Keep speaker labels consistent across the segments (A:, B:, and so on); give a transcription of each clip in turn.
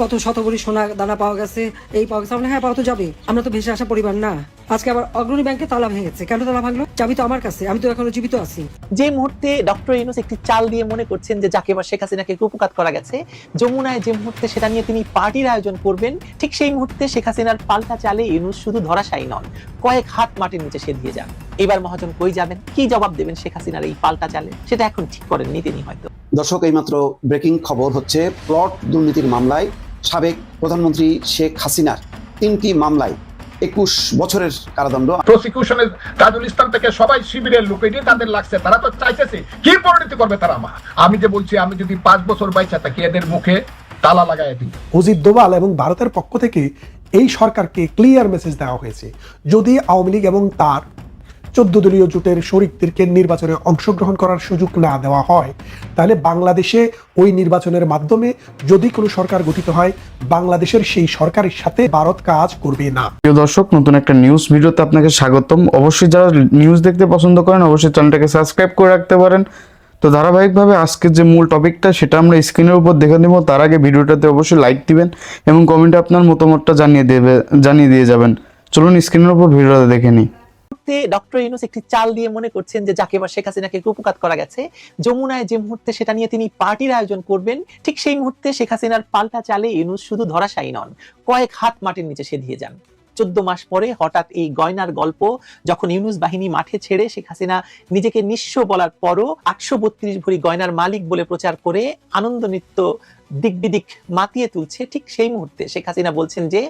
A: কত শত ভরি সোনা দানা পাওয়া গেছে, এই পাওয়া গেছে। আমরা হ্যাঁ পাওয়া তো যাবে, আমরা তো ভেসে আসা পরিবার না। আজকে আবার অগ্রণী ব্যাংকে তালা ভেঙেছে, কেন তালা ভাঙলো? চাবি তো আমার কাছে, আমি তো এখনো জীবিত আছি।
B: যে মুহূর্তে ডক্টর ইউনূস একটি চাল দিয়ে মনে করছেন যে যাকে বা শেখ হাসিনাকে কুপকাত করা গেছে, যমুনায় যে মুহূর্তে সেটা নিয়ে তিনি পার্টির আয়োজন করবেন, ঠিক সেই মুহূর্তে শেখ হাসিনার পাল্টা চালে ইউনূস শুধু ধরাশায়ী নন, কয়েক হাত মাটির নিচে সে দিয়ে যান। এবার মহাজন কই যাবেন, কি জবাব দেবেন শেখ হাসিনার এই পাল্টা চালে, সেটা এখন ঠিক করেননি তিনি হয়তো।
C: দর্শক, এইমাত্র ব্রেকিং খবর হচ্ছে, প্লট দুর্নীতির মামলায় সাবেক প্রধানমন্ত্রী শেখ হাসিনার 3টি মামলায় 21 বছরের কারাদণ্ড।
D: প্রসিকিউশনের তাজুল ইসলাম থেকে সবাই শিবিরের লোক, এটি তাদের লাগছে, তারা তো চাইতেছে কি পরিণতি করবে তারা। আমি যে বলছি, আমি যদি 5 বছর বাইচা থাকি এদের মুখে তালা লাগাই দিই।
E: অজিত দোভাল এবং ভারতের পক্ষ থেকে এই সরকারকে ক্লিয়ার মেসেজ দেওয়া হয়েছে, যদি আওয়ামী লীগ এবং তার 14 দলীয় জোটের শরিকদেরকে নির্বাচনে অংশগ্রহণ করার সুযোগ না দেওয়া হয়, তাহলে বাংলাদেশে ওই নির্বাচনের মাধ্যমে যদি কোনো সরকার গঠিত হয়, বাংলাদেশের সেই সরকারের সাথে ভারত কাজ করবে না।
F: প্রিয় দর্শক, নতুন একটা নিউজ ভিডিওতে আপনাকে স্বাগতম। অবশ্যই যারা নিউজ দেখতে পছন্দ করেন অবশ্যই চ্যানেলটাকে সাবস্ক্রাইব করে রাখতে পারেন। তো ধারাবাহিকভাবে আজকের যে মূল টপিকটা সেটা আমরা স্ক্রিনের উপর দেখে নেব। তার আগে ভিডিওটাতে অবশ্যই লাইক দিবেন এবং কমেন্টে আপনার মতামতটা জানিয়ে দিয়ে যাবেন। চলুন স্ক্রিনের উপর ভিডিওটা দেখে নিই।
B: ডক্টর ইউনূস একটি চাল দিয়ে মনে করছেন যে যাকে বা শেখ হাসিনাকে কুপকাত করা গেছে, যমুনায় যে মুহূর্তে সেটা নিয়ে তিনি পার্টির আয়োজন করবেন, ঠিক সেই মুহূর্তে শেখ হাসিনার পাল্টা চালে ইউনূস শুধু ধরাশায়ী নন, কয়েক হাত মাটির নিচে সে দিয়ে যান। 14 মাস পরে হঠাৎ এই গয়নার গল্প যখন ইউনূস বাহিনী মাঠে ছেড়ে শেখ হাসিনা নিজেকে নিঃস্ব বলার পরও 832 ভরি গয়নার মালিক বলে প্রচার করে আনন্দ নৃত্য দিক বিদিক মাতিয়ে তুলছে, ঠিক সেই মুহূর্তে শেখ হাসিনা বলছেন যে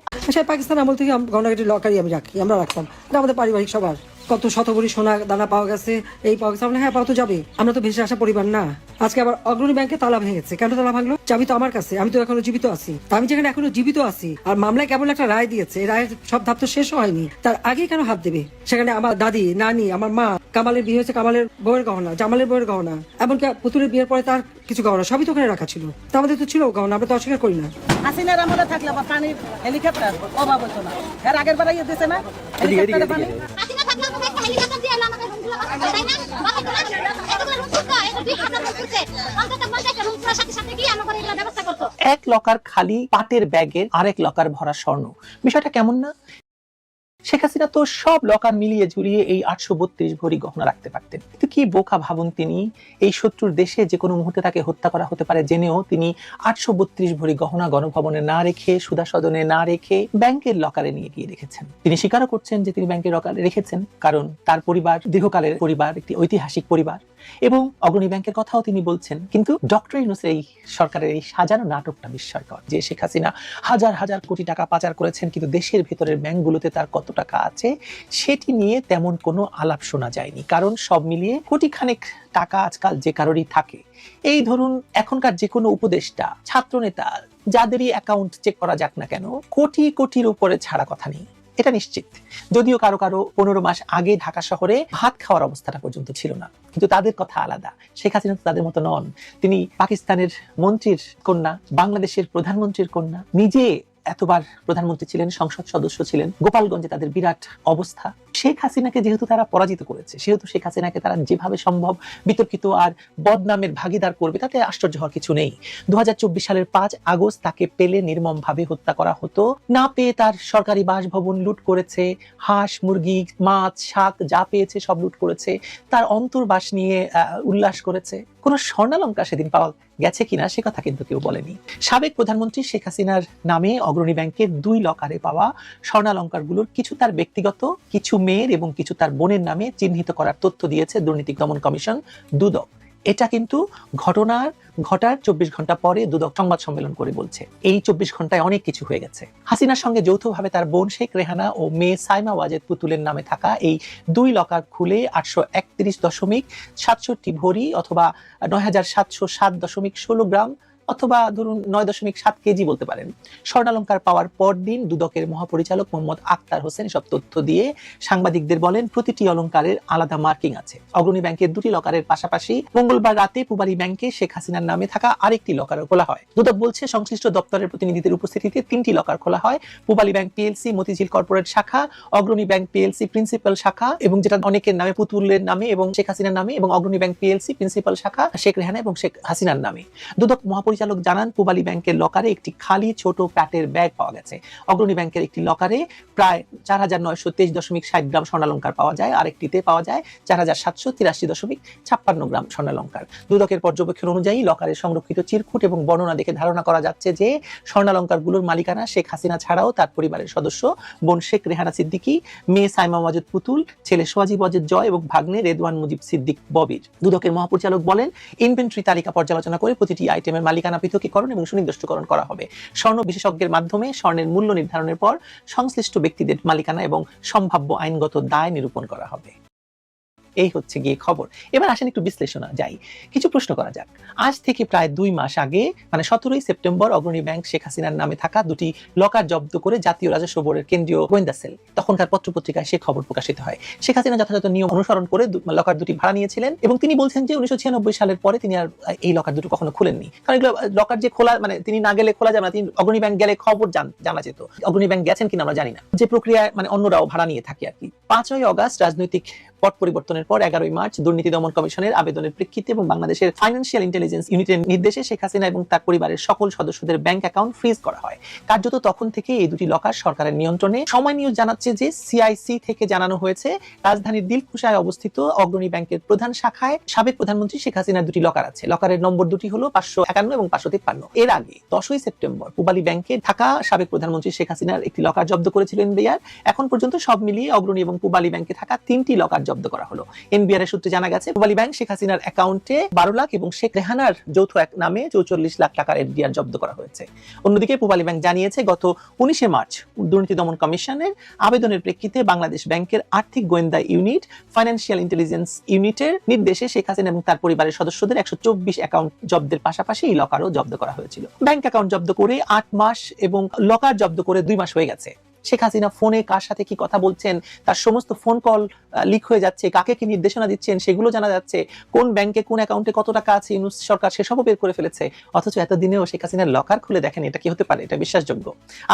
A: পাকিস্তান আমল থেকে গণনাগাটির লকারই আমি রাখি, আমরা রাখতাম, এটা আমাদের পারিবারিক সবার। কত শত ভরি সোনা দানা পাওয়া গেছে, এই পাওয়া গেছে। আমরা হ্যাঁ পাওয়া তো যাবে, আমরা তো ভেসে আসা পরিবার না। আজকে আবার অগ্রণী ব্যাংকে তালা ভেঙেছে, কেন তালা ভাঙলো? চাবি তো আমার কাছে, আমি তো এখনো জীবিত আছি। আমি যেখানে এখনো জীবিত আছি আর মামলায় কেবল একটা রায় দিয়েছে, এই রায়ের সব ধাপ তো শেষ হয়নি, তার আগে কেন হাত দেবে? সেখানে আমার দাদি, নানি, আমার মা, কামালের বিয়ে হয়েছে, কামালের বউয়ের গহনা, জামালের বউয়ের গহনা, এমনকি পুতুলের বিয়ের পরে তার কিছু গহনা সবই তো ওখানে রাখা ছিল। তা আমাদের তো ছিল গহনা, আমরা তো অস্বীকার করি না।
G: হাসিনার আমলে থাকলে আবার পানির হেলিকপ্টার অভাব হতো না। এর আগের বার ইয়ে দিয়েছে না হেলিকপ্টারে পানি।
H: হাসিনা থাকলে আমাকে একটা হেলিকপ্টার দিয়ে আমাদের রুমগুলো বাঁচাতে, তাই না? বাঁচাতে না, এতগুলো রুম করতো, এটা 2000 রুম করছে। অন্তত 50টা রুম করার সাথে সাথে কি আমাদের এগুলো ব্যবস্থা করতো।
B: এক লকার খালি পাটের ব্যাগের আরেক লকার ভরা স্বর্ণ। বিষয়টা কেমন না? শেখ হাসিনা তো সব লকার মিলিয়ে ঝুলিয়ে এই 832 ভরি গহনা রাখতে পারতেন, কিন্তু কি বোকা ভাবুন তিনি। এই শত্রুর দেশে যে কোনো মুহূর্তে তাকে হত্যা করা হতে পারে জেনেও তিনি 832 ভরি গহনা গণভবনে না রেখে, সুধা সদনে না রেখে ব্যাংকের লকারে নিয়ে গিয়ে রেখেছেন। তিনি স্বীকারও করছেন যে তিনি ব্যাংকের লকারে রেখেছেন, কারণ তার পরিবার দীর্ঘকালের পরিবার, একটি ঐতিহাসিক পরিবার, এবং অগ্রণী ব্যাংকের কথাও তিনি বলছেন। কিন্তু ডক্টর ইউনূসের এই সরকারের এই সাজানো নাটকটা বিস্ময়কর, যে শেখ হাসিনা হাজার হাজার কোটি টাকা পাচার করেছেন, কিন্তু দেশের ভেতরের ব্যাংকগুলোতে তার কত টাকা আছে সেটি নিয়ে তেমন কোনো আলাপ শোনা যায়নি। কারণ সব মিলিয়ে কোটি খানেক টাকা আজকাল যে কারোরই থাকে। এই ধরুন এখনকার যে কোনো উপদেষ্টা, ছাত্রনেতা, যাদেরই অ্যাকাউন্ট চেক করা যাক না কেন, কোটি কোটির উপরে ছাড়া কথা নেই, এটা নিশ্চিত। যদিও কারো কারো 15 মাস আগে ঢাকা শহরে ভাত খাওয়ার অবস্থাটা পর্যন্ত ছিল না, কিন্তু তাদের কথা আলাদা। শেখ হাসিনা তো তাদের মতো নন। তিনি পাকিস্তানের মন্ত্রীর কন্যা, বাংলাদেশের প্রধানমন্ত্রীর কন্যা, নিজে এতবার প্রধানমন্ত্রী ছিলেন, সংসদ সদস্য ছিলেন। গোপালগঞ্জে তাদের বিরাট অবস্থা। শেখ হাসিনাকে যেহেতু তারা পরাজিত করেছে, সেহেতু শেখ হাসিনাকে তারা যেভাবে সম্ভব বিতর্কিত আর বদনামের ভাগিদার করবে, তাতে আশ্চর্য হওয়ার কিছু নেই। 2024 সালের 5 আগস্ট তাকে পেলে নির্মমভাবে হত্যা করা হতো, না পেয়ে তার সরকারি বাসভবন লুট করেছে, হাঁস, মুরগি, মাছ, শাক যা পেয়েছে সব লুট করেছে, তার অন্তর্বাস নিয়ে উল্লাস করেছে। কোন স্বর্ণালঙ্কার সেদিন পাওয়া গেছে কিনা সে কথা কিন্তু কেউ বলেনি। সাবেক প্রধানমন্ত্রী শেখ হাসিনার নামে অগ্রণী ব্যাংকের 2 লকারে পাওয়া স্বর্ণালঙ্কারগুলোর কিছু তার ব্যক্তিগত, কিছু মেয়ের এবং কিছু তার বোনের নামে চিহ্নিত করার তথ্য দিয়েছে দুর্নীতি দমন কমিশন, দুদক। এটা কিন্তু ঘটার 24 ঘন্টা পরে দুদক সংবাদ সম্মেলন করে বলছে এই 24 ঘন্টায় অনেক কিছু হয়ে গেছে। হাসিনার সঙ্গে যৌথভাবে তার বোন শেখ রেহানা ও মেয়ে সাইমা ওয়াজেদ পুতুলের নামে থাকা এই 2 লকার খুলে 831.67 ভরি অথবা 9707.16 গ্রাম অথবা ধরুন 9.7 কেজি বলতে পারেন স্বর্ণালঙ্কার পাওয়ার পর দিন দুদকের মহাপরিচালক মোহাম্মদ আক্তার হোসেন সব তথ্য দিয়ে সাংবাদিকদের বলেন প্রতিটি অলঙ্কারের আলাদা মার্কিং আছে। অগ্রণী ব্যাংকের 2টি লকারের পাশাপাশি মঙ্গলবার রাতে পূবালী ব্যাংকে শেখ হাসিনার নামে থাকা আরেকটি লকারও খোলা হয়। দুদক বলছে সংশ্লিষ্ট দপ্তরের প্রতিনিধিদের উপস্থিতিতে 3টি লকার খোলা হয়। Pubali bank PLC Motijheel corporate শাখা, অগ্রণী ব্যাংক পিএলসি প্রিন্সিপাল শাখা, এবং যেটা অনেকের নামে পুতুলের নামে এবং শেখ হাসিনার নামে, এবং অগ্রণী ব্যাংক পিএলসি প্রিন্সিপাল শাখা শেখ রেহানা এবং শেখ হাসিনার নামে। দুদক মহাপরিচালক মহাপরিচালক জানান, পূবালী ব্যাংকের লকারে একটি খালি ছোট প্যাটের ব্যাগ পাওয়া গেছে। অগ্রণী ব্যাংকের একটি লকারে প্রায় 4,923.60 গ্রাম স্বর্ণালংকার পাওয়া যায়, আরেকটিতে পাওয়া যায় 4,783.56 গ্রাম স্বর্ণালংকার। দুদকের পর্যবেক্ষণ অনুযায়ী লকারে সংরক্ষিত চিরকুট এবং বর্ণনা দেখে ধারণা করা যাচ্ছে যে স্বর্ণালংকারগুলোর মালিকানা শেখ হাসিনা ছাড়াও তার পরিবারের সদস্য বোন শেখ রেহানা সিদ্দিকী, মেয়ে সাইমা ওয়াজেদ পুতুল, ছেলে সোয়াজিব ওয়াজেদ জয় এবং ভাগ্নে রেদওয়ান মুজিব সিদ্দিক ববির। দুদকের মহাপরিচালক বলেন, ইনভেন্টরি তালিকা পর্যালোচনা করে প্রতিটি আইটেমের মালিকানা পৃথকীকরণ এবং সুনির্দিষ্টকরণ করা হবে। স্বর্ণ বিশেষজ্ঞের মাধ্যমে স্বর্ণের মূল্য নির্ধারণের পর সংশ্লিষ্ট ব্যক্তিদের মালিকানা এবং সম্ভাব্য আইনগত দায় নিরূপণ করা হবে। এই হচ্ছে গিয়ে খবর। এবার আসেন একটু বিশ্লেষণে যাই, কিছু প্রশ্ন করা যাক। আজ থেকে প্রায় 2 মাস আগে, মানে 17ই সেপ্টেম্বর, অগ্রণী ব্যাংক শেখ হাসিনার নামে থাকা দুটি লকার জব্দ করে জাতীয় রাজস্ব বোর্ডের কেন্দ্রীয় গোয়েন্দা সেল, তখনকার পত্রপত্রিকায় সে খবর প্রকাশিত হয়। শেখ হাসিনা যথাযথ নিয়ম অনুসরণ করে লকার দুটি ভাড়া নিয়েছিলেন এবং তিনি বলছেন যে 1996 সালের পরে তিনি আর এই লকার দুটো কখনো খুলেননি, কারণ এগুলো লকার যে খোলা, মানে তিনি না গেলে খোলা যাবে না। তিনি অগ্রণী ব্যাংক গেলে খবর জানা যেত, অগ্রণী ব্যাংক গেছেন কিনা আমরা জানি না, যে প্রক্রিয়ায় মানে অন্যরাও ভাড়া নিয়ে থাকে আর কি। 5ই অগাস্ট রাজনৈতিক পট পরিবর্তনের পর 11ই মার্চ দুর্নীতি দমন কমিশনের আবেদনের প্রেক্ষিতে এবং বাংলাদেশের ফাইন্যান্সিয়াল ইন্টেলিজেন্স ইউনিটের নির্দেশে শেখ হাসিনা এবং তার পরিবারের সকল সদস্যদের ব্যাংক অ্যাকাউন্ট ফ্রিজ করা হয়। কার্যত তখন থেকে এই দুটি লকার সরকারের নিয়ন্ত্রণে। সময় নিউজ জানাচ্ছে যে সিআইসি থেকে জানানো হয়েছে, রাজধানীর দিলকুশায় অবস্থিত অগ্রণী ব্যাংকের প্রধান শাখায় সাবেক প্রধানমন্ত্রী শেখ হাসিনার দুটি লকার আছে। লকারের নম্বর দুটি হলো 551 এবং 553। এর আগে 10ই সেপ্টেম্বর পূবালী ব্যাংকে ঢাকা সাবেক প্রধানমন্ত্রী শেখ হাসিনার একটি লকার জব্দ করেছিল এনবিআর। এখন পর্যন্ত সব মিলিয়ে অগ্রণী এবং পূবালী ব্যাংকে থাকা 3টি লকার জব্দ করা হলো। এনবিআর এর সূত্রে জানা গেছে, পূবালী ব্যাংক শেখ হাসিনার অ্যাকাউন্টে 12 লাখ এবং শেখ রেহানার যৌথ এক নামে 44 লাখ টাকার এফডিআর জব্দ করা হয়েছে। অন্যদিকে পূবালী ব্যাংক জানিয়েছে, গত 19শে মার্চ দুর্নীতি দমন কমিশনের আবেদনের প্রেক্ষিতে বাংলাদেশ ব্যাংকের আর্থিক গোয়েন্দা ইউনিট, ফাইন্যান্সিয়াল ইন্টেলিজেন্স ইউনিটের নির্দেশে শেখ হাসিনা এবং তার পরিবারের সদস্যদের 124 অ্যাকাউন্ট জব্দের পাশাপাশি এই লকারও জব্দ করা হয়েছিল। ব্যাংক অ্যাকাউন্ট জব্দ করে 8 মাস এবং লকার জব্দ করে 2 মাস হয়ে গেছে। শেখ হাসিনা ফোনে কার সাথে কি কথা বলছেন, তার সমস্ত ফোন কল লিক হয়ে যাচ্ছে, কাকে কি নির্দেশনা দিচ্ছেন সেগুলো জানা যাচ্ছে, কোন ব্যাংকে কোন অ্যাকাউন্টে কত টাকা আছে ইউনূস সরকার সেসবও বের করে ফেলেছে। অথচ এতদিনেও শেখ হাসিনার লকার খুলে দেখেন, এটা কি হতে পারে? এটা বিশ্বাসযোগ্য?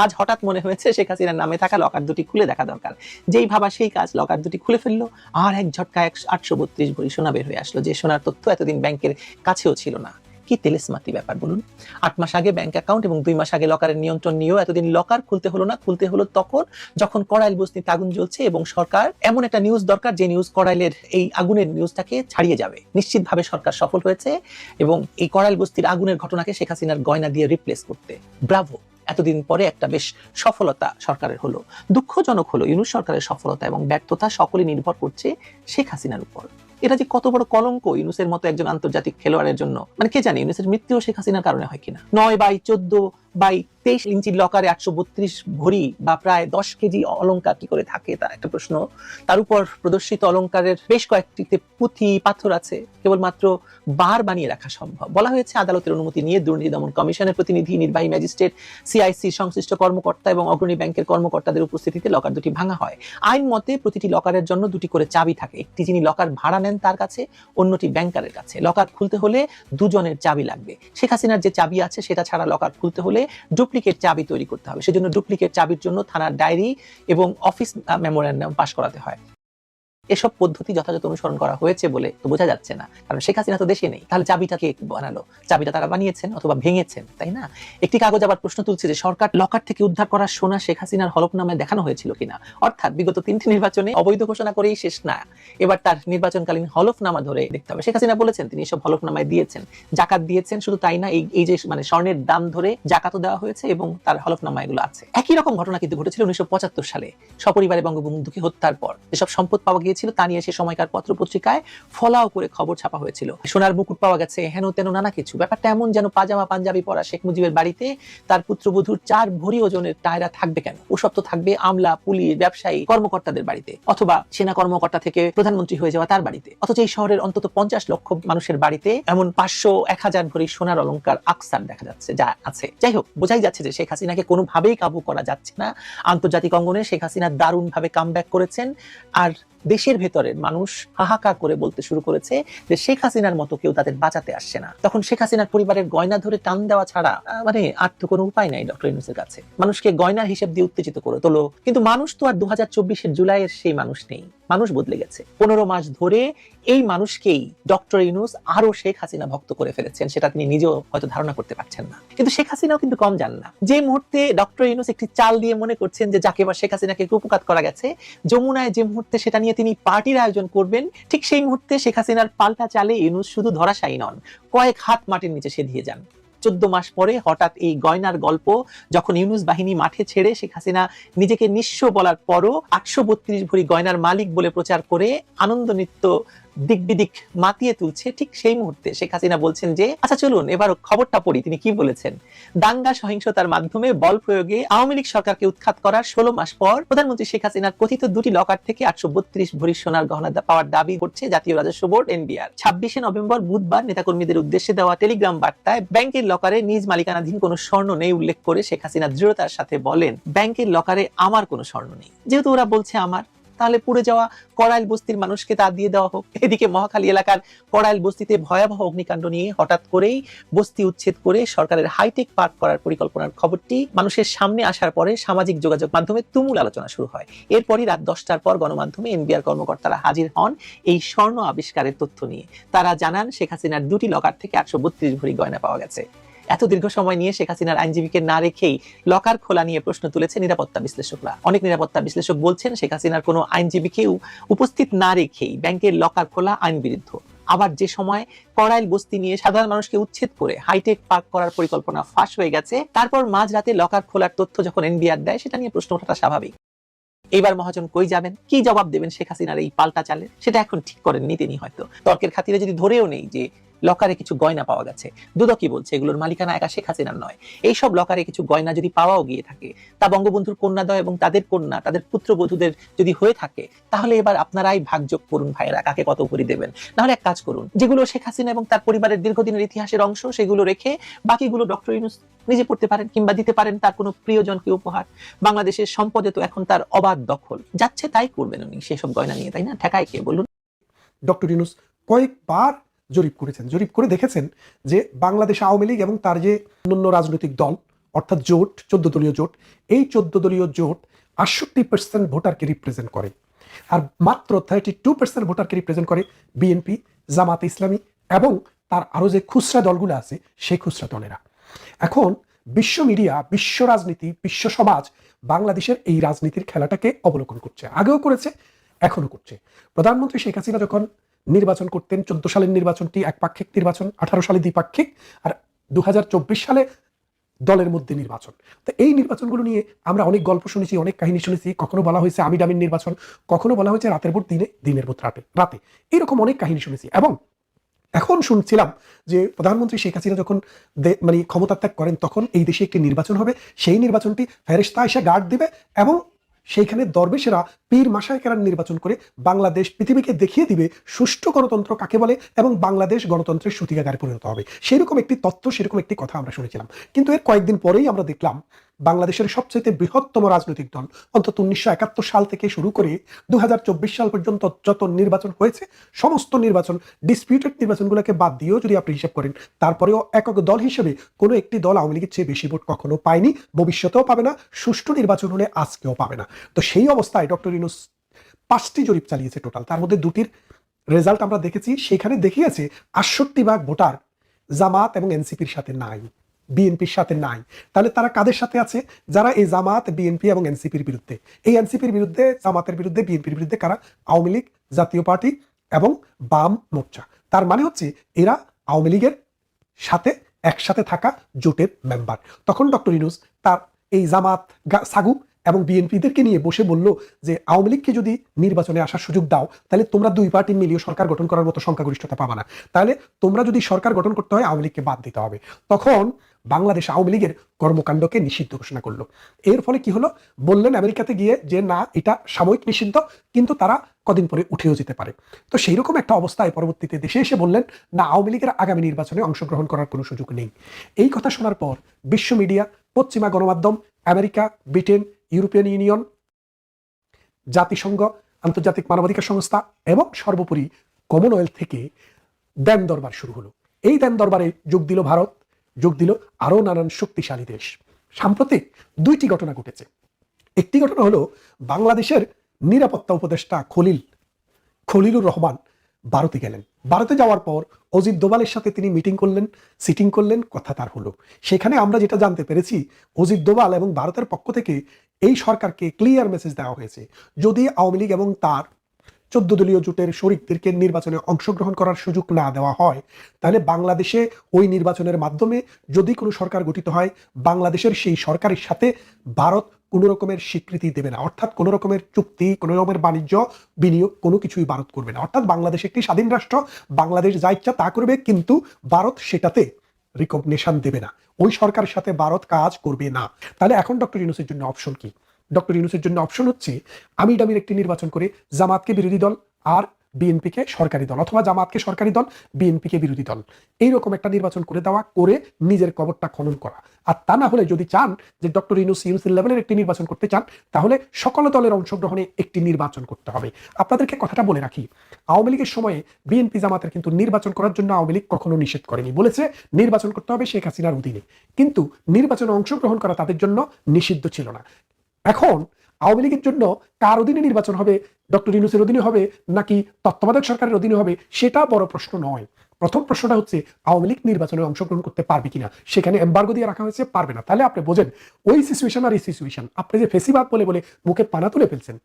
B: আজ হঠাৎ মনে হয়েছে শেখ হাসিনার নামে থাকা লকার দুটি খুলে দেখা দরকার। যেই ভাবা সেই কাজ, লকার দুটি খুলে ফেললো, আর এক ঝটকায় 832 ভরি সোনা বের হয়ে আসলো, যে সোনার তথ্য এতদিন ব্যাংকের কাছেও ছিল না। কি তেলেসমাতি ব্যাপার বলুন। 8 মাস আগে ব্যাংক অ্যাকাউন্ট এবং 2 মাস আগে লকারের নিয়ন্ত্রণ নিয়েও এতদিন লকার খুলতে হলো না। খুলতে হলো তখন যখন কড়াইল বস্তিতে আগুন জ্বলছে এবং সরকার এমন একটা নিউজ দরকার যে নিউজ কড়াইলের এই আগুনের নিউজটাকে ছাড়িয়ে যাবে। নিশ্চিতভাবে সরকার সফল হয়েছে এবং এই কড়াইল বস্তির আগুনের ঘটনাকে শেখ হাসিনার গয়না দিয়ে রিপ্লেস করতে। ব্রাভো! এতদিন পরে একটা বেশ সফলতা সরকারের হলো। দুঃখজনক হলো ইউনূস সরকারের সফলতা এবং ব্যর্থতা সকলে নির্ভর করছে শেখ হাসিনার উপর। এটা যে কত বড় কলঙ্ক ইউনূসের মতো একজন আন্তর্জাতিক খেলোয়াড়ের জন্য, মানে কে জানে ইউনূসের মৃত্যু শেখ হাসিনার কারণে হয় কিনা। 9/14/23 ইঞ্চির লকারে 832 ভরি বা প্রায় 10 কেজি অলংকার কি করে থাকে, তার একটা প্রশ্ন। তার উপর প্রদর্শিত অলংকারের বেশ কয়েকটিতে পুঁথি পাথর আছে, কেবলমাত্র বার বানিয়ে রাখা সম্ভব। বলা হয়েছে, আদালতের অনুমতি নিয়ে দুর্নীতি দমন কমিশনের প্রতিনিধি, নির্বাহী ম্যাজিস্ট্রেট, সিআইসি সংশ্লিষ্ট কর্মকর্তা এবং অগ্রণী ব্যাংকের কর্মকর্তাদের উপস্থিতিতে লকার দুটি ভাঙা হয়। আইন মতে প্রতিটি লকারের জন্য 2টি করে চাবি থাকে, একটি যিনি লকার ভাড়া নেন তার কাছে, অন্যটি ব্যাংকারের কাছে। লকার খুলতে হলে 2 জনের চাবি লাগবে। শেখ হাসিনার যে চাবি আছে সেটা ছাড়া লকার খুলতে হলে ডুপ্লিকেট চাবি তৈরি করতে হবে। সেজন্য ডুপ্লিকেট চাবির জন্য থানার ডায়েরি এবং অফিস মেমোরেন্ডাম পাস করাতে হয়। এসব পদ্ধতি যথাযথ অনুসরণ করা হয়েছে বলে তো বোঝা যাচ্ছে না, কারণ শেখ হাসিনা তো দেশে নেই। তাহলে চাবিটা কে বানালো? চাবিটা তারা বানিয়েছেন অথবা ভেঙেছেন, তাই না? একটি কাগজ আবার প্রশ্ন তুলছে যে সরকার লকার থেকে উদ্ধার করা সোনা শেখ হাসিনার হলফনামায় দেখানো হয়েছিল কিনা। অর্থাৎ বিগত 3টি নির্বাচনে অবৈধ ঘোষণা করেই শেষ না, এবার তার নির্বাচনকালীন হলফনামা ধরে দেখতে হবে। শেখ হাসিনা বলেছেন তিনি এসব হলফনামায় দিয়েছেন, জাকাত দিয়েছেন। শুধু তাই না, এই যে মানে স্বর্ণের দাম ধরে জাকাতও দেওয়া হয়েছে এবং তার হলফনামা এগুলো আছে। একই রকম ঘটনা কিন্তু ঘটেছিল 1975 সালে সপরিবারে বঙ্গবন্ধুকে হত্যার পর। যেসব সম্পদ পাওয়া গিয়েছিল তা নিয়ে সে সময় পত্র পত্রিকায় ফলাও করে খবর ছাপা হয়েছিল। সোনার মুকুট পাওয়া গেছে, হেন তেন নানা কিছু। ব্যাপারটা এমন যেন পাজামা পাঞ্জাবি পরা শেখ মুজিবের বাড়িতে তার পুত্রবধূর 4 ভরি ওজনের টায়রা থাকবে কেন? ওসব তো থাকবে আমলা, পুলিশ, ব্যবসায়ী, কর্মকর্তাদের বাড়িতে, অথবা সেনা কর্মকর্তা থেকে প্রধানমন্ত্রী হয়ে যাওয়া তার বাড়িতে। অথচ এই শহরের অন্তত 50 লক্ষ মানুষের বাড়িতে এমন 500-1000 ভরি সোনার অলংকার আকসার দেখা যাচ্ছে, যা আছে। যাই হোক, বোঝাই যাচ্ছে যে শেখ হাসিনাকে কোনোভাবেই কাবু করা যাচ্ছে না। আন্তর্জাতিক অঙ্গনে শেখ হাসিনা দারুণভাবে কামব্যাক করেছেন, আর দেশের ভেতরের মানুষ হাহাকার করে বলতে শুরু করেছে যে শেখ হাসিনার মতো কেউ তাদের বাঁচাতে আসছে না। তখন শেখ হাসিনার পরিবারের গয়না ধরে টান দেওয়া ছাড়া মানে আর তো কোনো উপায় নাই ডক্টর ইউনূসের কাছে। মানুষকে গয়নার হিসেব দিয়ে উত্তেজিত করে তোলো, কিন্তু মানুষ তো আর 2024-এর জুলাইয়ের সেই মানুষ নেই। মানুষ বদলে গেছে। 15 মাস ধরে এই মানুষকেই ডক্টর ইউনূস আরো শেখ হাসিনা ভক্ত করে ফেলেছেন, সেটা তিনি নিজেও হয়তো ধারণা করতে পারছেন না। কিন্তু শেখ হাসিনাও কিন্তু কম যান না। যে মুহূর্তে ডক্টর ইউনূস একটি চাল দিয়ে মনে করছেন যে যাকে এবার শেখ হাসিনাকে কুপকাত করা গেছে, যমুনায় যে মুহূর্তে সেটা নিয়ে তিনি পার্টির আয়োজন করবেন, ঠিক সেই মুহূর্তে শেখ হাসিনার পাল্টা চালে ইউনূস শুধু ধরাশায়ী নন, কয়েক হাত মাটির নিচে সেধিয়ে যান। 14 মাস পরে হঠাৎ এই গয়নার গল্প যখন ইউনূস বাহিনী মাঠে ছেড়ে শেখ হাসিনা নিজেকে নিঃস্ব বলার পরও 832 ভরি গয়নার মালিক বলে প্রচার করে আনন্দ নৃত্য দিক বিদিক মাতিয়ে তুলছে, ঠিক সেই মুহূর্তে শেখ হাসিনা বলছেন যে আচ্ছা চলুন এবার খবরটা পড়ি। তিনি কি বলেছেন? দাঙ্গা সহিংসতার মাধ্যমে বল প্রয়োগে আওয়ামী লীগ সরকারকে উৎখাত করার 16 মাস পর প্রধানমন্ত্রী শেখ হাসিনার কথিত 2টি লকার থেকে 832 ভরি সোনার গহনা পাওয়ার দাবি করছে জাতীয় রাজস্ব বোর্ড এনবিআর। 26শে নভেম্বর বুধবার নেতাকর্মীদের উদ্দেশ্যে দেওয়া টেলিগ্রাম বার্তায় ব্যাংকের লকারে নিজ মালিকানাধীন কোনো স্বর্ণ নেই উল্লেখ করে শেখ হাসিনা দৃঢ়তার সাথে বলেন, ব্যাংকের লকারে আমার কোনো স্বর্ণ নেই। যেহেতু ওরা বলছে আমার, তাহলে পুড়ে যাওয়া কড়াইল বস্তির মানুষকে তা দিয়ে দেওয়া হোক। এদিকে মহাখালী এলাকার কড়াইল বস্তিতে ভয়াবহ অগ্নিকাণ্ড নিয়ে হঠাৎ করেই বস্তি উচ্ছেদ করে সরকারের হাইটেক পার্ক করার পরিকল্পনার খবরটি মানুষের সামনে আসার পরে সামাজিক যোগাযোগ মাধ্যমে তুমুল আলোচনা শুরু হয়। এরপরই রাত 10টার পর গণমাধ্যমে এনবিআর কর্মকর্তারা হাজির হন এই স্বর্ণ আবিষ্কারের তথ্য নিয়ে। তারা জানান শেখ হাসিনার 2টি লকার থেকে 832 ভরি গয়না পাওয়া গেছে। এত দীর্ঘ সময় নিয়ে শেখ হাসিনার আইনজীবীকে না রেখেই লকার খোলা নিয়ে প্রশ্ন তুলেছে নিরাপত্তা বিশ্লেষকরা। অনেক নিরাপত্তা বিশ্লেষক বলছেন শেখ হাসিনার কোনো আইনজীবীকেও উপস্থিত না রেখেই ব্যাংকের লকার খোলা আইন বিরুদ্ধ। আবার যে সময় কড়াইল বস্তি নিয়ে সাধারণ মানুষকে উচ্ছেদ করে হাইটেক পার্ক করার পরিকল্পনা ফাঁস হয়ে গেছে, তারপর মাঝরাতে লকার খোলার তথ্য যখন এনবিআর দেয়, সেটা নিয়ে প্রশ্ন ওঠাটা স্বাভাবিক। এবার মহাজন কই যাবেন, কি জবাব দেবেন শেখ হাসিনার এই পাল্টা চালে, সেটা এখন ঠিক করেননি তিনি। হয়তো তর্কের খাতিরে যদি ধরেও নেই যে লকারে কিছু গয়না পাওয়া গেছে, দুদকই বলছে এগুলোর মালিকানা একা শেখ হাসিনার নয়। এইসব লকারে কিছু গয়না যদি পাওয়াও গিয়ে থাকে, তা বঙ্গবন্ধুর কন্যাদ্বয় এবং তাদের কন্যা, তাদের পুত্রবধূদের যদি হয়ে থাকে, তাহলে এবার আপনারাই ভাগযোগ করুন ভাইয়েরা, কাকে কত ভরি দেবেন। নাহলে এক কাজ করুন, যেগুলো শেখ হাসিনা এবং তার পরিবারের দীর্ঘদিনের ইতিহাসের অংশ, সেগুলো রেখে বাকিগুলো ডক্টর ইউনূস নিজে পড়তে পারেন কিংবা দিতে পারেন তার কোনো প্রিয়জনকে উপহার। বাংলাদেশের সম্পদে তো এখন তার অবাধ দখল, যাচ্ছে তাই করবেন উনি সেসব গয়না নিয়ে, তাই না? ঠেকায় কে বলুন?
E: ডক্টর ইউনূস কয়েকবার জরিপ করেছেন, জরিপ করে দেখেছেন যে বাংলাদেশ আওয়ামী লীগ এবং তার যে অন্যান্য রাজনৈতিক দল অর্থাৎ জোট, 14 দলীয় জোট, এই 14 দলীয় জোট 68% ভোটারকে রিপ্রেজেন্ট করে, আর মাত্র 32% ভোটারকে রিপ্রেজেন্ট করে বিএনপি, জামাতে ইসলামী এবং তার আরো যে খুচরা দলগুলো আছে সেই খুচরা দলেরা। এখন বিশ্ব মিডিয়া, বিশ্ব রাজনীতি, বিশ্ব সমাজ বাংলাদেশের এই রাজনীতির খেলাটাকে অবলোকন করছে, আগেও করেছে, এখনো করছে। প্রধানমন্ত্রী শেখ হাসিনা যখন নির্বাচন করতেন, 14 সালের নির্বাচনটি একপাক্ষিক নির্বাচন, 18 সালে দ্বিপাক্ষিক, আর 2024 সালে দলের মধ্যে নির্বাচন। তো এই নির্বাচনগুলো নিয়ে আমরা অনেক গল্প শুনেছি, অনেক কাহিনী শুনেছি। কখনো বলা হয়েছে আমি ডামির নির্বাচন, কখনো বলা হয়েছে রাতের পর দিনে, দিনের পর রাতে, এরকম অনেক কাহিনী শুনেছি। এবং এখন শুনছিলাম যে প্রধানমন্ত্রী শেখ হাসিনা যখন মানে ক্ষমতা ত্যাগ করেন, তখন এই দেশে একটি নির্বাচন হবে, সেই নির্বাচনটি ফেরেশতা এসে গার্ড দিবে এবং সেইখানে দরবেশেরা পীর মাশায়েখেরা নির্বাচন করে বাংলাদেশ পৃথিবীকে দেখিয়ে দিবে সুষ্ঠু গণতন্ত্র কাকে বলে এবং বাংলাদেশ গণতন্ত্রের সূতিকাগারে পরিণত হবে। সেরকম একটি তত্ত্ব, সেরকম একটি কথা আমরা শুনেছিলাম। কিন্তু এর কয়েকদিন পরেই আমরা দেখলাম বাংলাদেশের সবচেয়ে বৃহত্তম রাজনৈতিক দল, অন্তত 1971 সাল থেকে শুরু করে 2024 সাল পর্যন্ত যত নির্বাচন হয়েছে, সমস্ত নির্বাচন, ডিসপিউটেড নির্বাচনগুলোকে বাদ দিয়েও যদি আপনি হিসাব করেন, তারপরেও একক দল হিসেবে কোনো একটি দল আওয়ামী লীগের চেয়ে বেশি ভোট কখনো পায়নি, ভবিষ্যতেও পাবে না, সুষ্ঠু নির্বাচন হলে আজকেও পাবে না। তো সেই অবস্থায় ডক্টর ইউনূস 5টি জরিপ চালিয়েছে টোটাল, তার মধ্যে 2টির রেজাল্ট আমরা দেখেছি। সেখানে দেখিয়েছে 68% ভোটার জামাত এবং এনসিপির সাথে নাই, বিএনপির সাথে নাই। তাহলে তারা কাদের সাথে আছে? যারা এই জামাত, বিএনপি এবং এনসিপির বিরুদ্ধে, এই এনসিপির বিরুদ্ধে, জামাতের বিরুদ্ধে, বিএনপির বিরুদ্ধে কারা? আওয়ামী লীগ, জাতীয় পার্টি এবং বাম মোর্চা। তার মানে হচ্ছে এরা আওয়ামী লীগের সাথে একসাথে থাকা জোটের মেম্বার। তখন ডক্টর ইউনূস তার এই জামাত, সাগু এবং বিএনপিদেরকে নিয়ে বসে বলল যে আওয়ামী লীগকে যদি নির্বাচনে আসার সুযোগ দাও, তাহলে তোমরা 2 পার্টি মিলিয়ে সরকার গঠন করার মতো সংখ্যাগরিষ্ঠতা পাবা না, তাহলে তোমরা যদি সরকার গঠন করতে হয় আওয়ামী লীগকে বাদ দিতে হবে। তখন বাংলাদেশ আওয়ামী লীগের কর্মকাণ্ডকে নিষিদ্ধ ঘোষণা করলো। এর ফলে কি হলো? বললেন আমেরিকাতে গিয়ে যে না, এটা সাময়িক নিষিদ্ধ, কিন্তু তারা কদিন পরে উঠেও যেতে পারে। তো সেই রকম একটা অবস্থায় পরবর্তীতে দেশে এসে বললেন না, আওয়ামী লীগের আগামী নির্বাচনে অংশগ্রহণ করার কোনো সুযোগ নেই। এই কথা শোনার পর বিশ্ব মিডিয়া, পশ্চিমা গণমাধ্যম, আমেরিকা, ব্রিটেন, ইউরোপিয়ান ইউনিয়ন, জাতিসংঘ, আন্তর্জাতিক মানবাধিকার সংস্থা এবং সর্বোপরি কমনওয়েলথ থেকে দেন দরবার শুরু হলো। এই দেন দরবারে যোগ দিল ভারত, যোগ দিল আরো নানান শক্তিশালী দেশ। সাম্প্রতিক 2টি ঘটনা ঘটেছে। একটি ঘটনা হলো বাংলাদেশের নিরাপত্তা উপদেষ্টা খলিল খলিলুর রহমান ভারতে গেলেন। ভারতে যাওয়ার পর অজিত দোভালের সাথে তিনি মিটিং করলেন, সিটিং করলেন, কথা তার হলো। সেখানে আমরা যেটা জানতে পেরেছি, অজিত দোভাল এবং ভারতের পক্ষ থেকে এই সরকারকে ক্লিয়ার মেসেজ দেওয়া হয়েছে, যদি আওয়ামী লীগ এবং তার 14 দলীয় জোটের শরিকদেরকে নির্বাচনে অংশগ্রহণ করার সুযোগ না দেওয়া হয়, তাহলে বাংলাদেশে ওই নির্বাচনের মাধ্যমে যদি কোনো সরকার গঠিত হয়, বাংলাদেশের সেই সরকারের সাথে ভারত কোনো রকমের স্বীকৃতি দেবে না, অর্থাৎ কোনো রকমের চুক্তি, কোনো রকমের বাণিজ্য বিনিয়োগ কোনো কিছুই ভারত করবে না। অর্থাৎ বাংলাদেশ একটি স্বাধীন রাষ্ট্র, বাংলাদেশ যা ইচ্ছা তা করবে, কিন্তু ভারত সেটাতে রিকগনিশন দেবে না, ওই সরকারের সাথে ভারত কাজ করবে না। তাহলে এখন ডক্টর ইউনূসের জন্য অপশন কি? ডক্টর ইউনূসের জন্য অপশন হচ্ছে আমি ডামির একটি নির্বাচন করে জামাতকে বিরোধী দল আর বিএনপিকে সরকারি দল, অথবা জামাতকে সরকারি দল, বিএনপিকে বিরোধী দল, এইরকম একটা নির্বাচন করে দেওয়া, করে নিজের কবরটা খনন করা। আর তা না হলে যদি চান যে ডক্টর ইউনূসের লেভেলের একটি নির্বাচন করতে চান, তাহলে সকল দলের অংশগ্রহণে একটি নির্বাচন করতে হবে। আপনাদেরকে কথাটা বলে রাখি, আওয়ামী লীগের সময়ে বিএনপি জামাতের কিন্তু নির্বাচন করার জন্য আওয়ামী লীগ কখনো নিষেধ করেনি, বলেছে নির্বাচন করতে হবে শেখ হাসিনার অধীনে, কিন্তু নির্বাচনে অংশগ্রহণ করা তাদের জন্য নিষিদ্ধ ছিল না। এখন আওয়ামী লীগের জন্য কার অধীনে নির্বাচন হবে, ডক্টর ইউনূসের অধীনে হবে নাকি তত্ত্বাবধায়ক সরকারের অধীনে হবে, সেটা বড় প্রশ্ন নয়। প্রথম প্রশ্নটা হচ্ছে আওয়ামী লীগ নির্বাচনে অংশগ্রহণ করতে পারবে কিনা। সেখানে এম্বার্গো দিয়ে রাখা হয়েছে, পারবে না। তাহলে আপনি বোঝেন ওই সিচুয়েশন আর এই সিচুয়েশন, আপনি যে ফেসিবাদ বলে বলে মুখে পানা তুলে ফেলছেন,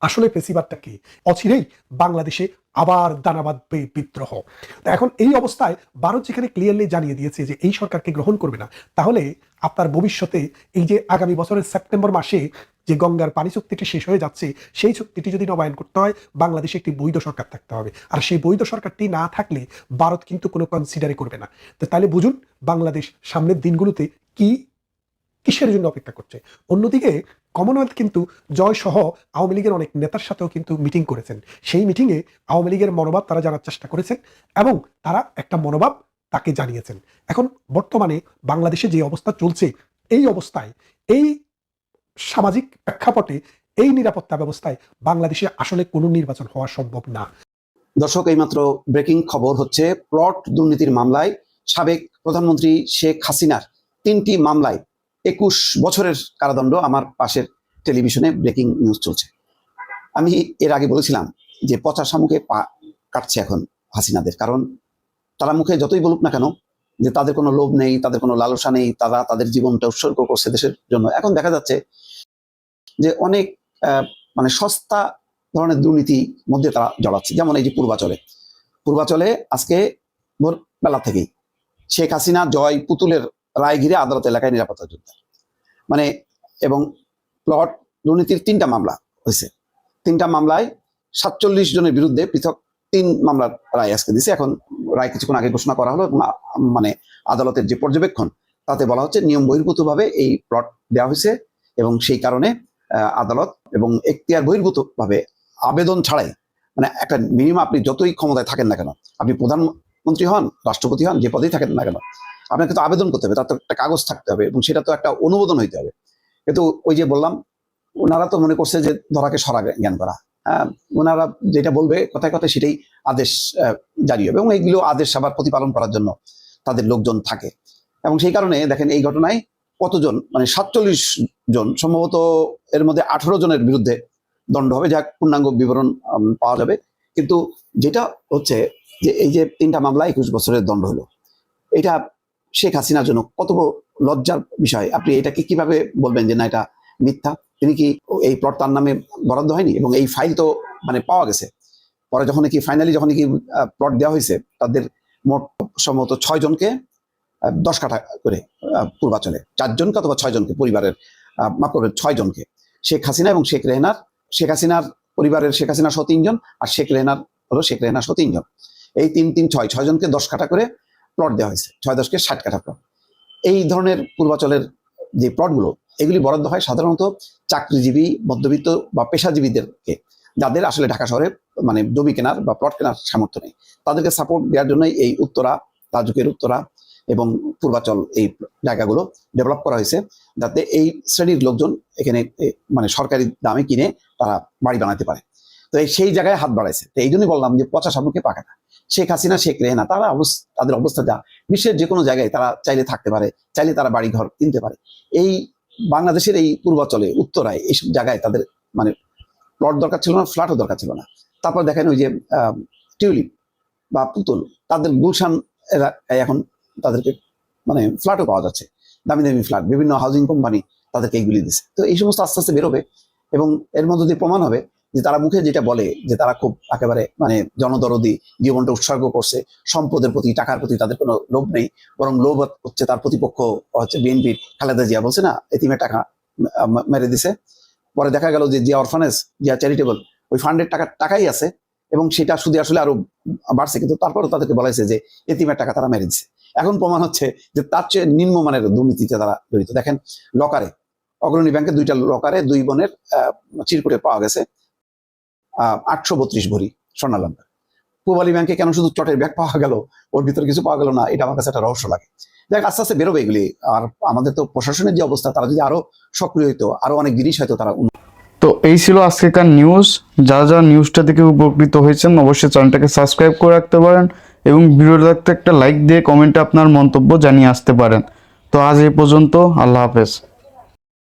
E: আসলে ফেসিবাদটা কি? অচিরেই বাংলাদেশে আবার দানাবাদ বিদ্রোহ। এখন এই অবস্থায় ভারত যেখানে ক্লিয়ারলি জানিয়ে দিয়েছে যে এই সরকারকে গ্রহণ করবে না, তাহলে আপনার ভবিষ্যতে এই যে আগামী বছরের সেপ্টেম্বর মাসে যে গঙ্গার পানি চুক্তিটি শেষ হয়ে যাচ্ছে, সেই চুক্তিটি যদি নবায়ন করতে হয়, বাংলাদেশে একটি বৈধ সরকার থাকতে হবে। আর সেই বৈধ সরকারটি না থাকলে ভারত কিন্তু কোনো কনসিডারই করবে না। তো তাহলে বুঝুন বাংলাদেশ সামনের দিনগুলোতে কিসের জন্য অপেক্ষা করছে। অন্যদিকে কমনওয়েলথ কিন্তু জয় সহ আওয়ামী লীগের অনেক নেতার সাথেও কিন্তু মিটিং করেছেন। সেই মিটিংয়ে আওয়ামী লীগের মনোভাব তারা জানার চেষ্টা করেছেন এবং তারা একটা মনোভাব তাকে জানিয়েছেন। এখন বর্তমানে বাংলাদেশে যে অবস্থা চলছে, এই অবস্থায়, এই সামাজিক প্রেক্ষাপটে, এই নিরাপত্তা ব্যবস্থায় বাংলাদেশে আসলে কোনো নির্বাচন হওয়া সম্ভব না।
C: দর্শক, এইমাত্র ব্রেকিং খবর হচ্ছে, প্লট দুর্নীতির মামলায় সাবেক প্রধানমন্ত্রী শেখ হাসিনার 3টি মামলায় 21 বছরের কারাদণ্ড। আমার পাশের টেলিভিশনে ব্রেকিং নিউজ চলছে। আমি এর আগে বলেছিলাম যে পচা শামুকে পা কাটছে এখন হাসিনাদের, কারণ তারা মুখে যতই বলুক না কেন যে তাদের কোনো লোভ নেই, তাদের কোনো লালসা নেই, তারা তাদের জীবনটা উৎসর্গ করছে দেশের জন্য, এখন দেখা যাচ্ছে যে অনেক মানে সস্তা ধরনের দুর্নীতির মধ্যে তারা জড়াচ্ছে। যেমন এই যে পূর্বাচলে আজকে ভোর বেলা থেকেই শেখ হাসিনা জয় পুতুলের রায় ঘিরে আদালত এলাকায় নিরাপত্তা যোদ্ধা, মানে এবং প্লট দুর্নীতির 3টা মামলা হয়েছে। 3টা মামলায় 47 জনের বিরুদ্ধে পৃথক 3 মামলার রায় আজকে দিছে। এখন রায় কিছুক্ষণ আগে ঘোষণা করা হলো এবং মানে আদালতের যে পর্যবেক্ষণ, তাতে বলা হচ্ছে নিয়ম বহির্ভূতভাবে এই প্লট দেওয়া হয়েছে এবং সেই কারণে আদালত এবং এখতিয়ার বহির্ভূতভাবে আবেদন ছাড়াই, মানে একটা মিনিমাম আপনি যতই ক্ষমতায় থাকেন না কেন, আপনি প্রধানমন্ত্রী হন, রাষ্ট্রপতি হন, যে পদেই থাকেন না কেন, আপনাকে তো আবেদন করতে হবে, তার তো একটা কাগজ থাকতে হবে এবং সেটা তো একটা অনুমোদন হইতে হবে। কিন্তু ওই যে বললাম, ওনারা তো মনে করছে যে ধরাকে সরা জ্ঞান করা, ওনারা যেটা বলবে কথায় কথায় সেটাই আদেশ জারি হবে এবং এইগুলো আদেশ আবার প্রতিপালন করার জন্য তাদের লোকজন থাকে। এবং সেই কারণে দেখেন এই ঘটনায় কতজন, মানে 47 জন, সম্ভবত এর মধ্যে 18 জনের বিরুদ্ধে দণ্ড হবে, যা পূর্ণাঙ্গ বিবরণ পাওয়া যাবে। কিন্তু যেটা হচ্ছে যে এই যে 3টা মামলা 21 বছরের দণ্ড হলো, এটা শেখ হাসিনার জন্য কত বড় লজ্জার বিষয়। আপনি এটাকে কিভাবে বলবেন যে না এটা মিথ্যা? তিনি কি এই প্লট তার নামে বরাদ্দ হয়নি? এবং এই ফাইল তো মানে পাওয়া গেছে। পরে যখন কি ফাইনালি যখন কি প্লট দেওয়া হয়েছে, তাদের মোট সম্ভবত 6 জনকে 10 কাঠা করে পূর্বাচলে, 4 জনকে অথবা 6 জনকে পরিবারের, মাফ করবেন 6 জনকে, শেখ হাসিনা এবং শেখ হাসিনার পরিবারের শেখ হাসিনা সহ 3 জন, আর শেখ রেহানা সহ 3 জন, এই 6 জনকে 10 কাঠা করে প্লট দেওয়া হয়েছে। 6-10 60 কাঠা প্লট। এই ধরনের পূর্বাচলের যে প্লটগুলো, এগুলি বরাদ্দ হয় সাধারণত চাকরিজীবী, মধ্যবিত্ত বা পেশাজীবীদেরকে, যাদের আসলে ঢাকা শহরে মানে জমি কেনার বা প্লট কেনার সামর্থ্য নেই, তাদেরকে সাপোর্ট দেওয়ার জন্যই এই উত্তরা, রাজুকের উত্তরা এবং পূর্বাচল এই জায়গাগুলো ডেভেলপ করা হয়েছে, যাতে এই শ্রেণীর লোকজন এখানে মানে সরকারি দামে কিনে তারা বাড়ি বানাতে পারে। তো সেই জায়গায় হাত বাড়াইছে। তো এই জন্যই বললাম যে পচা শামুকে পাকাটা। শেখ হাসিনা, শেখ রেহানা, তারা তাদের অবস্থা যা, বিশ্বের যে কোনো জায়গায় তারা চাইলে থাকতে পারে, চাইলে তারা বাড়ি ঘর কিনতে পারে। এই বাংলাদেশের এই পূর্বাচলে, উত্তরায়, এইসব জায়গায় তাদের মানে প্লট দরকার ছিল না, ফ্ল্যাটও দরকার ছিল না। তারপর দেখেন ওই যে টিউলিপ বা পুতুল, তাদের গুলশান এরা এখন তাদেরকে মানে ফ্ল্যাটও পাওয়া যাচ্ছে, দামি দামি ফ্ল্যাট, বিভিন্ন হাউজিং কোম্পানি তাদেরকে এইগুলি দিচ্ছে। তো এই সমস্ত আস্তে আস্তে বেরোবে এবং এর মধ্যে দিয়ে প্রমাণ হবে যে তারা মুখে যেটা বলে যে তারা খুব একেবারে মানে জনদরদি, জীবনটা উৎসর্গ করছে, সম্পদের প্রতি, টাকার প্রতি তাদের কোনো লোভ নেই, বরং লোভ হচ্ছে তার প্রতিপক্ষ হচ্ছে বিএনপির খালেদা জিয়া, বলছে না এতিমের টাকা মেরে দিছে। পরে দেখা গেল যে জিয়া অরফানেজ, জিয়া চ্যারিটেবল, ওই ফান্ডের টাকাই আছে এবং সেটা সুদে আসলে আরো বাড়ছে, কিন্তু তারপরও তাদেরকে বলা হয়েছে যে এতিমের টাকা তারা মেরে দিচ্ছে। এখন প্রমাণ হচ্ছে যে তার চেয়ে নিম্নমানের দুর্নীতিতে তারা জড়িত। দেখেন লকারে, অগ্রণী ব্যাংকের 2টা লকারে 2 বোনের চিরকুটে পাওয়া গেছে 832 ভরি স্বর্ণালঙ্কার। পূবালী ব্যাংকে কেন শুধু চটের ব্যাগ পাওয়া গেল, ওর ভিতরে কিছু পাওয়া গেল না, এটা আমার কাছে একটা রহস্য লাগে। দেখ আস্তে আস্তে বেরোবে এগুলি। আর আমাদের তো প্রশাসনের যে অবস্থা, তারা যদি আরো সক্রিয় হইতো, আরো অনেক জিনিস হয়তো তারা।
F: তো এই ছিল আজকেকার নিউজ। যারা যারা নিউজটা থেকে উপকৃত হয়েছেন অবশ্যই চ্যানেলটাকে সাবস্ক্রাইব করে রাখতে পারেন এবং ভিডিওটাতে একটা লাইক দিয়ে কমেন্টে আপনার মন্তব্য জানিয়ে আসতে পারেন। তো আজ এই পর্যন্ত, আল্লাহ হাফেজ।